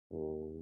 Oh.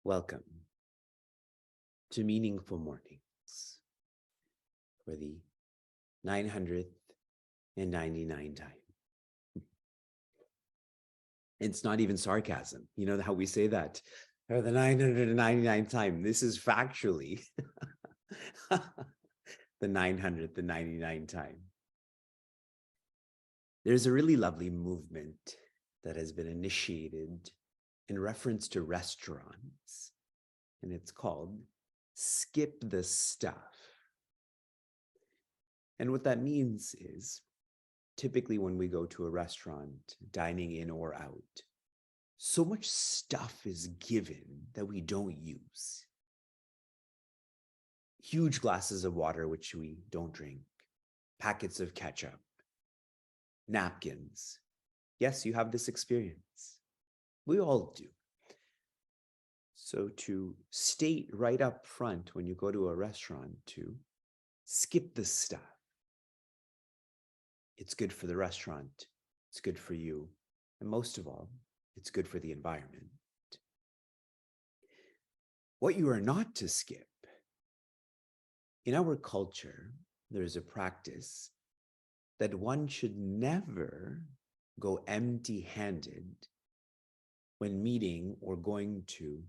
Welcome to Meaningful Mornings for the 999th time. It's not even sarcasm. You know how we say that? For the 999th time. This is factually the 999th time. There's a really lovely movement that has been initiated in reference to restaurants, and it's called Skip the Stuff. And what that means is typically when we go to a restaurant, dining in or out, so much stuff is given that we don't use. Huge glasses of water, which we don't drink, packets of ketchup, napkins. Yes, you have this experience. We all do. So to state right up front when you go to a restaurant to skip the stuff, it's good for the restaurant, it's good for you, and most of all, it's good for the environment. What you are not to skip, in our culture, there's a practice that one should never go empty-handed when meeting or going to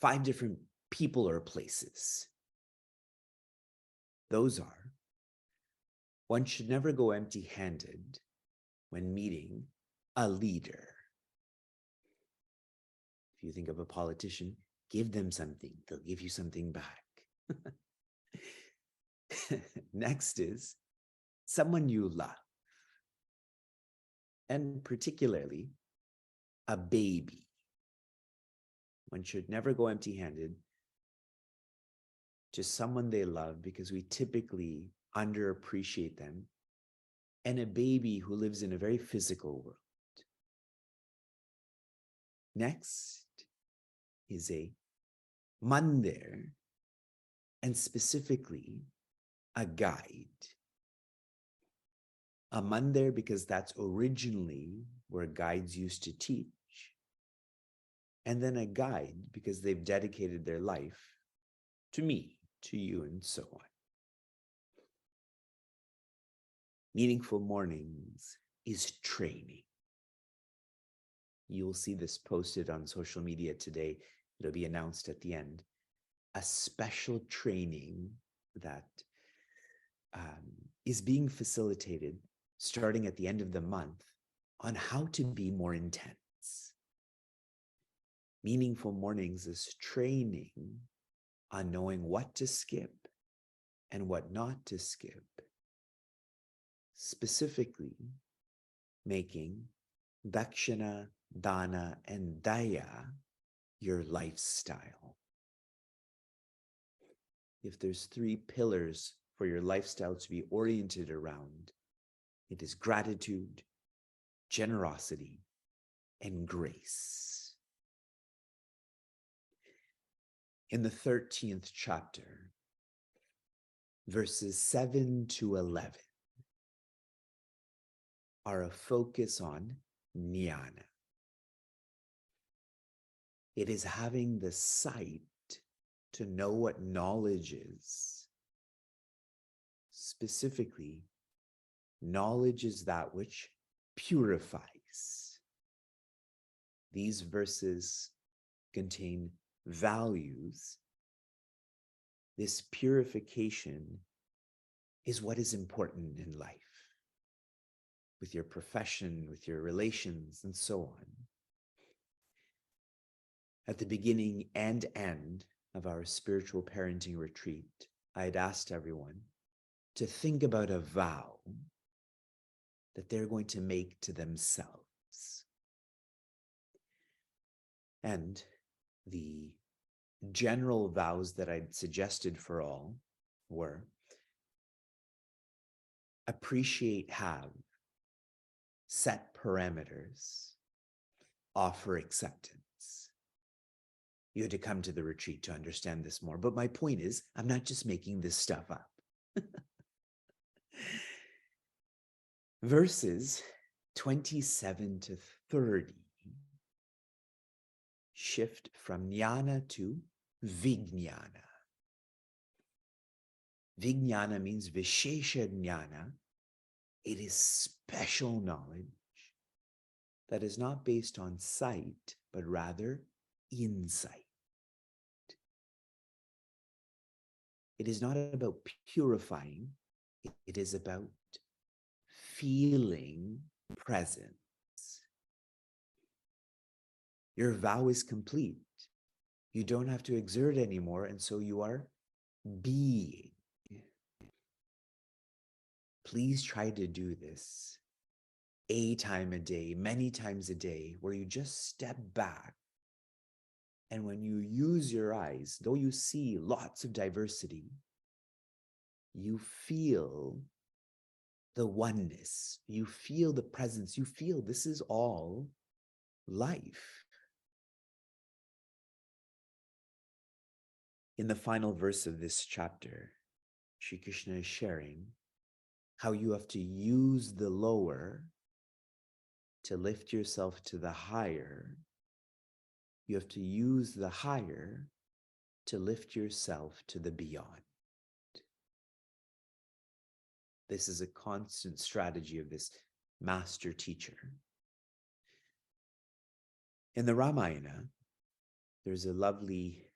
5 different people or places. Those are, one should never go empty-handed when meeting a leader. If you think of a politician, give them something, they'll give you something back. Next is someone you love, and particularly a baby. One should never go empty-handed to someone they love because we typically underappreciate them, and a baby who lives in a very physical world. Next is a mandir, and specifically a guide. A mandir because that's originally where guides used to teach, and then a guide because they've dedicated their life to me, to you, and so on. Meaningful Mornings is training. You'll see this posted on social media today. It'll be announced at the end. A special training that is being facilitated starting at the end of the month on how to be more intense. Meaningful Mornings is training on knowing what to skip and what not to skip. Specifically, making dakshina, dana, and daya your lifestyle. If there's 3 pillars for your lifestyle to be oriented around, it is gratitude, generosity, and grace. In the 13th chapter, verses 7 to 11, are a focus on jnana. It is having the sight to know what knowledge is. Specifically, knowledge is that which purifies. These verses contain values. This purification is what is important in life, with your profession, with your relations, and so on. At the beginning and end of our spiritual parenting retreat, I had asked everyone to think about a vow that they're going to make to themselves. And the general vows that I'd suggested for all were appreciate, have, set parameters, offer acceptance. You had to come to the retreat to understand this more. But my point is, I'm not just making this stuff up. Verses 27 to 30 shift from jnana to vijnana. Vijnana means vishesha jnana. It is special knowledge that is not based on sight, but rather insight. It is not about purifying, it is about feeling presence. Your vow is complete. You don't have to exert anymore, and so you are being. Please try to do this a time a day, many times a day, where you just step back. And when you use your eyes, though you see lots of diversity, you feel the oneness, you feel the presence, you feel this is all life. In the final verse of this chapter, Sri Krishna is sharing how you have to use the lower to lift yourself to the higher. You have to use the higher to lift yourself to the beyond. This is a constant strategy of this master teacher. In the Ramayana, there's a lovely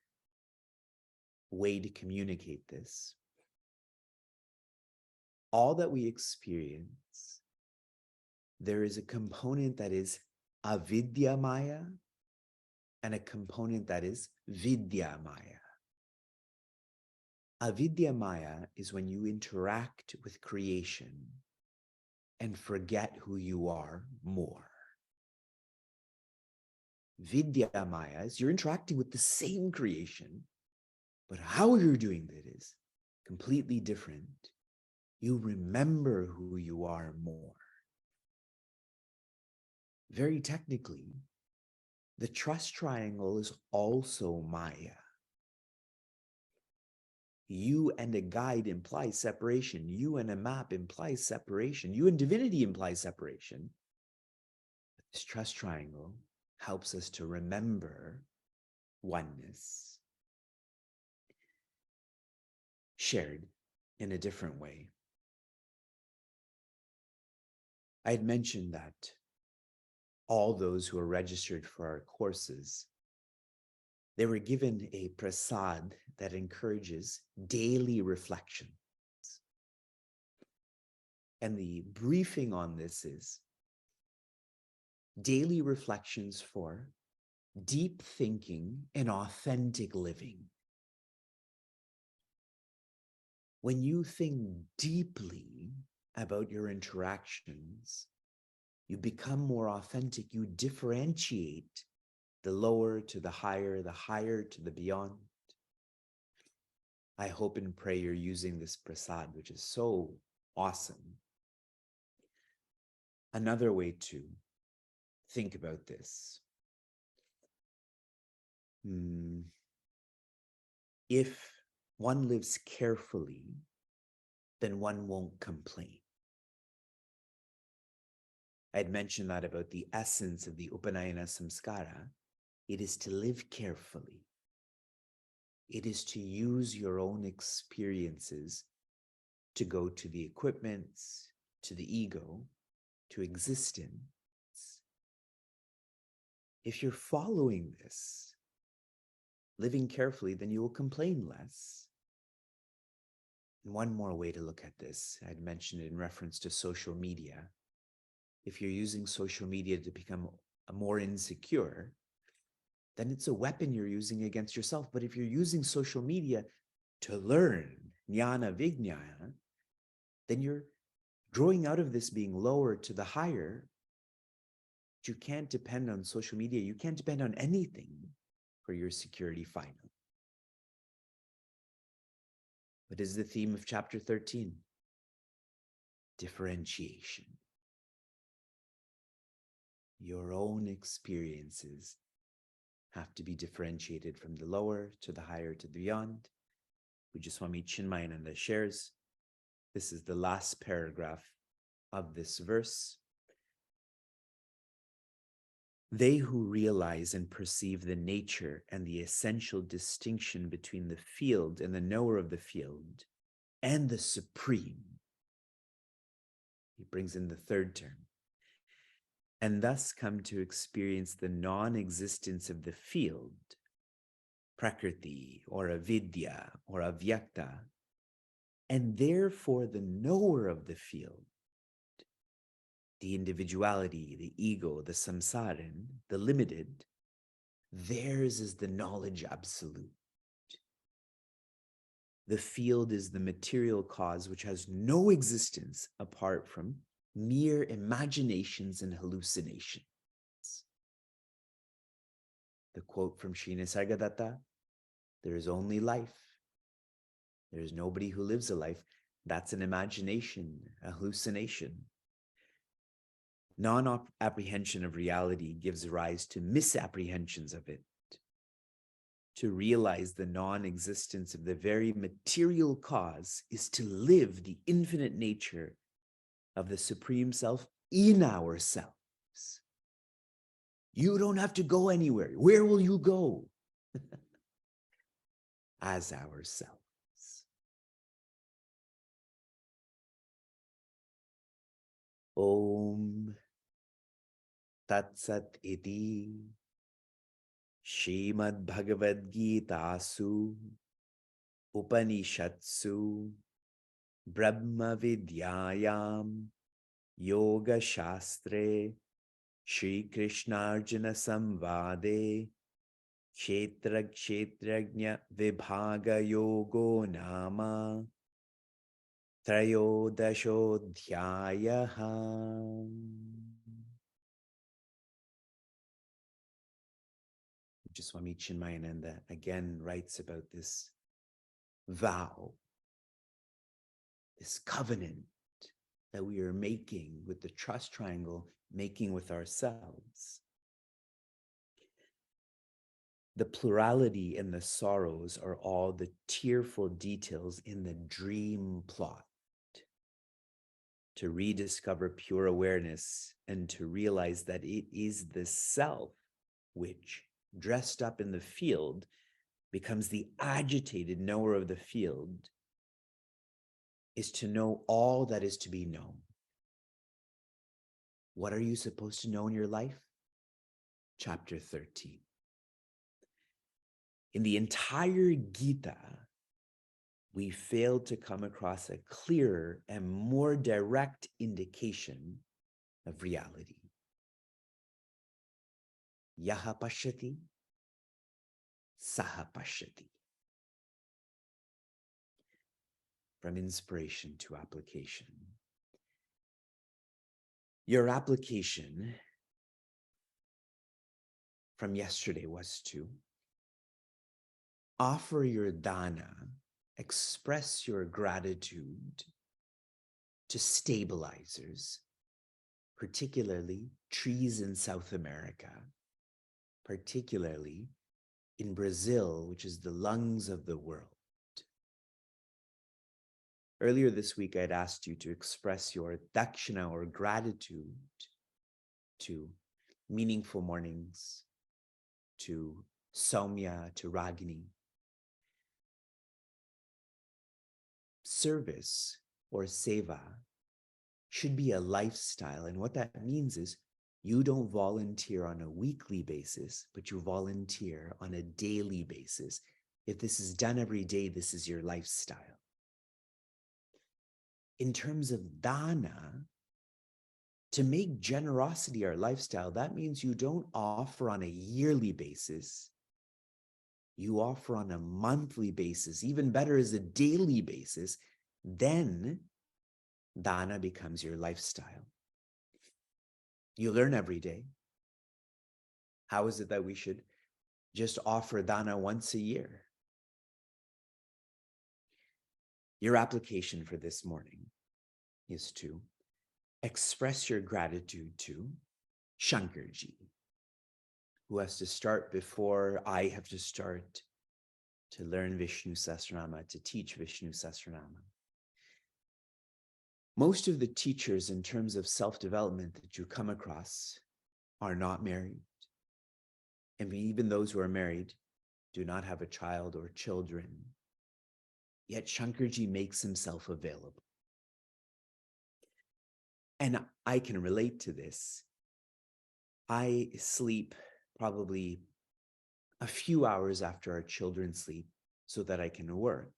way to communicate this. All that we experience, there is a component that is avidya maya and a component that is vidya maya. Avidya maya is when you interact with creation and forget who you are more. Vidya maya is you're interacting with the same creation, but how you're doing it is completely different. You remember who you are more. Very technically, the trust triangle is also Maya. You and a guide implies separation. You and a map implies separation. You and divinity implies separation. This trust triangle helps us to remember oneness, shared in a different way. I had mentioned that all those who are registered for our courses, they were given a prasad that encourages daily reflections. And the briefing on this is daily reflections for deep thinking and authentic living. When you think deeply about your interactions, you become more authentic. You differentiate the lower to the higher to the beyond. I hope and pray you're using this prasad, which is so awesome. Another way to think about this. If one lives carefully, then one won't complain. I had mentioned that about the essence of the Upanayana Samskara. It is to live carefully. It is to use your own experiences to go to the equipments, to the ego, to existence. If you're following this, living carefully, then you will complain less. And one more way to look at this, I'd mentioned it in reference to social media. If you're using social media to become more insecure, then it's a weapon you're using against yourself. But if you're using social media to learn jnana vijnana, then you're growing out of this being lower to the higher. You can't depend on social media. You can't depend on anything for your security finally. What is the theme of chapter 13? Differentiation. Your own experiences have to be differentiated from the lower to the higher to the beyond. Pujya Chinmayananda shares, this is the last paragraph of this verse. They who realize and perceive the nature and the essential distinction between the field and the knower of the field and the supreme, he brings in the third term, and thus come to experience the non-existence of the field, prakriti or avidya or avyakta, and therefore the knower of the field, the individuality, the ego, the samsaran, the limited, theirs is the knowledge absolute. The field is the material cause which has no existence apart from mere imaginations and hallucinations. The quote from Sri Nisargadatta, there is only life. There is nobody who lives a life. That's an imagination, a hallucination. Non-apprehension of reality gives rise to misapprehensions of it. To realize the non-existence of the very material cause is to live the infinite nature of the Supreme Self in ourselves. You don't have to go anywhere. Where will you go? As ourselves. Om Tat Sat Iti Shrimad Bhagavad Gita Su Upanishatsu Brahma Vidyayam Yoga Shastre Shri Krishnarjuna Samvade Kshetra Kshetrajna Vibhaga Yogo Nama Trayodashodhyayaha. Swami Chinmayananda again writes about this vow, this covenant that we are making with the trust triangle, making with ourselves. The plurality and the sorrows are all the tearful details in the dream plot. To rediscover pure awareness and to realize that it is the self which, dressed up in the field, becomes the agitated knower of the field, is to know all that is to be known. What are you supposed to know in your life? Chapter 13. In the entire Gita, we failed to come across a clearer and more direct indication of reality. Yaha pashyati, saha pashyati. From inspiration to application. Your application from yesterday was to offer your dana, express your gratitude to stabilizers, particularly trees in South America, particularly in Brazil, which is the lungs of the world. Earlier this week, I'd asked you to express your dakshina or gratitude to meaningful mornings, to Saumya, to Ragini. Service or seva should be a lifestyle. And what that means is you don't volunteer on a weekly basis, but you volunteer on a daily basis. If this is done every day, this is your lifestyle. In terms of dana, To make generosity our lifestyle, that means you don't offer on a yearly basis. You offer on a monthly basis, even better is a daily basis. Then dana becomes your lifestyle. You learn every day. How is it that we should just offer dana once a year? Your application for this morning is to express your gratitude to Shankarji, who has to start before I have to start to learn Vishnu Sahasranama, to teach Vishnu Sahasranama. Most of the teachers in terms of self-development that you come across are not married. And even those who are married do not have a child or children. Yet Shankarji makes himself available. And I can relate to this. I sleep probably a few hours after our children sleep so that I can work.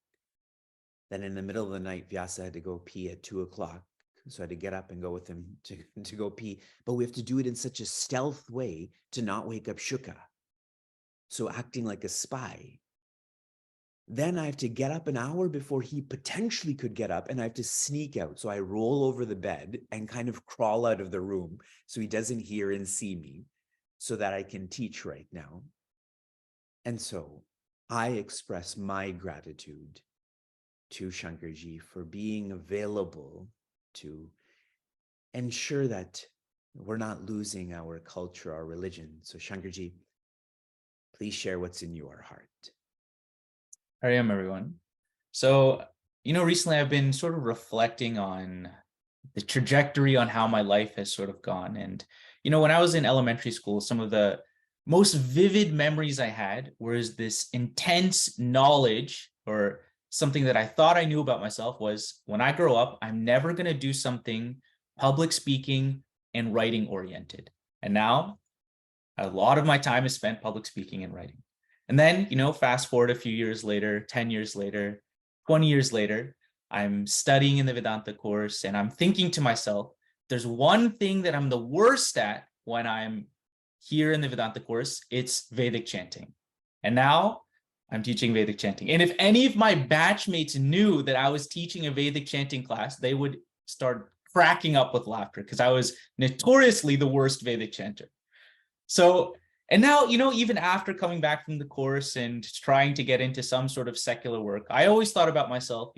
Then in the middle of the night, Vyasa had to go pee at 2:00. So I had to get up and go with him to go pee. But we have to do it in such a stealth way to not wake up Shuka. So acting like a spy. Then I have to get up an hour before he potentially could get up, and I have to sneak out. So I roll over the bed and kind of crawl out of the room so he doesn't hear and see me, so that I can teach right now. And so I express my gratitude to Shankarji for being available to ensure that we're not losing our culture, our religion. So Shankarji, please share what's in your heart. How am everyone? So, recently I've been sort of reflecting on the trajectory on how my life has sort of gone. And, when I was in elementary school, some of the most vivid memories I had was this intense knowledge, or something that I thought I knew about myself, was when I grow up, I'm never going to do something public speaking and writing oriented. And now a lot of my time is spent public speaking and writing. And then, fast forward a few years later, 10 years later, 20 years later, I'm studying in the Vedanta course, and I'm thinking to myself, there's one thing that I'm the worst at when I'm here in the Vedanta course, it's Vedic chanting. And now I'm teaching Vedic chanting. And if any of my batchmates knew that I was teaching a Vedic chanting class, they would start cracking up with laughter, because I was notoriously the worst Vedic chanter. So, and now, even after coming back from the course and trying to get into some sort of secular work, I always thought about myself,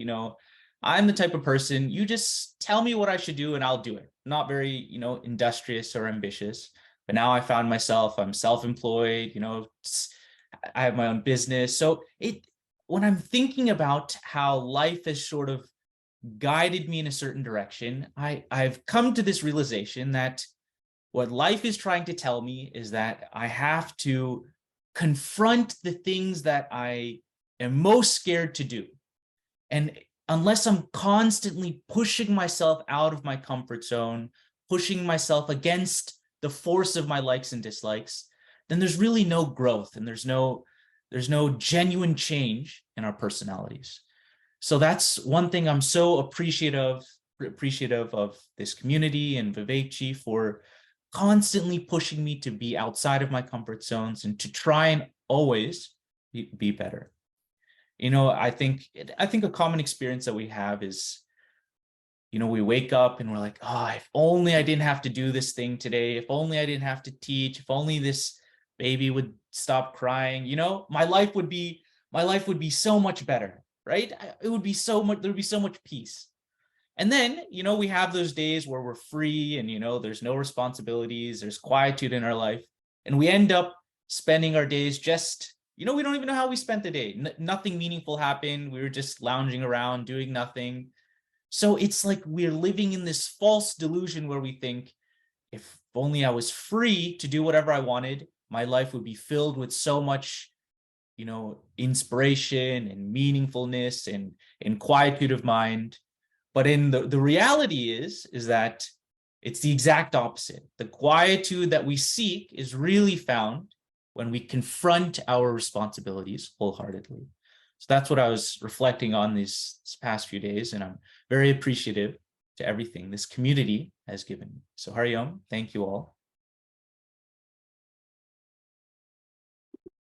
I'm the type of person, you just tell me what I should do and I'll do it. Not very, industrious or ambitious. But now I found myself, I'm self-employed, I have my own business. So when I'm thinking about how life has sort of guided me in a certain direction, I've come to this realization that what life is trying to tell me is that I have to confront the things that I am most scared to do. And unless I'm constantly pushing myself out of my comfort zone, pushing myself against the force of my likes and dislikes, then there's really no growth, and there's no genuine change in our personalities. So that's one thing I'm so appreciative of this community and Vivekji for constantly pushing me to be outside of my comfort zones and to try and always be better. I think a common experience that we have is, we wake up and we're like, oh, if only I didn't have to do this thing today. If only I didn't have to teach. If only this baby would stop crying. My life would be so much better, right? There would be so much peace. And then, we have those days where we're free and, there's no responsibilities, there's quietude in our life. And we end up spending our days just, we don't even know how we spent the day. Nothing meaningful happened. We were just lounging around, doing nothing. So it's like we're living in this false delusion where we think, if only I was free to do whatever I wanted, my life would be filled with so much, inspiration and meaningfulness and quietude of mind. But in the reality is that it's the exact opposite. The quietude that we seek is really found when we confront our responsibilities wholeheartedly. So that's what I was reflecting on these past few days, and I'm very appreciative to everything this community has given me. So Hari Om, thank you all.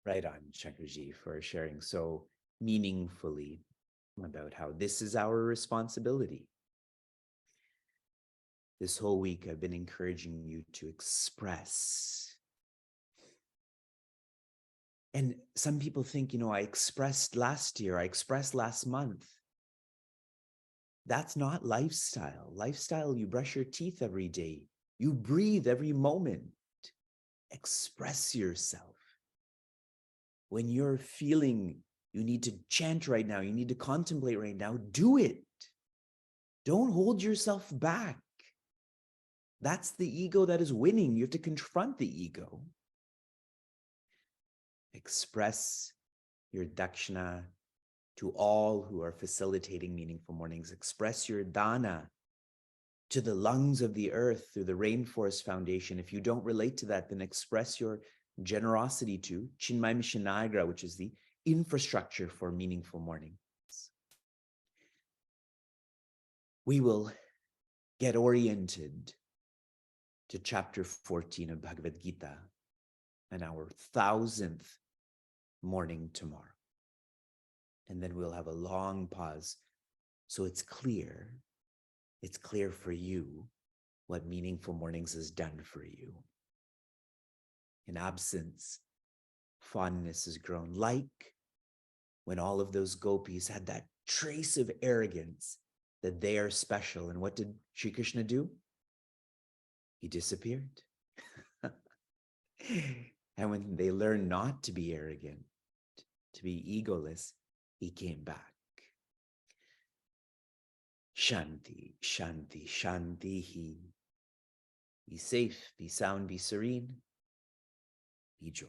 Right on, Shankarji, for sharing so meaningfully about how this is our responsibility. This whole week, I've been encouraging you to express. And some people think, I expressed last year, I expressed last month. That's not lifestyle. Lifestyle, you brush your teeth every day. You breathe every moment. Express yourself. When you're feeling you need to chant right now, you need to contemplate right now, do it. Don't hold yourself back. That's the ego that is winning. You have to confront the ego. Express your dakshina to all who are facilitating meaningful mornings. Express your dana to the lungs of the earth through the Rainforest Foundation. If you don't relate to that, then express your generosity to Chinmay Mission Niagara, which is the infrastructure for meaningful mornings. We will get oriented to chapter 14 of Bhagavad Gita and our 1000th morning tomorrow. And then we'll have a long pause. So it's clear for you what meaningful mornings has done for you. In absence, fondness has grown, like when all of those gopis had that trace of arrogance that they are special. And what did Sri Krishna do? He disappeared. And when they learned not to be arrogant, to be egoless, he came back. Shanti, Shanti, Shanti. Be safe, be sound, be serene, be joy.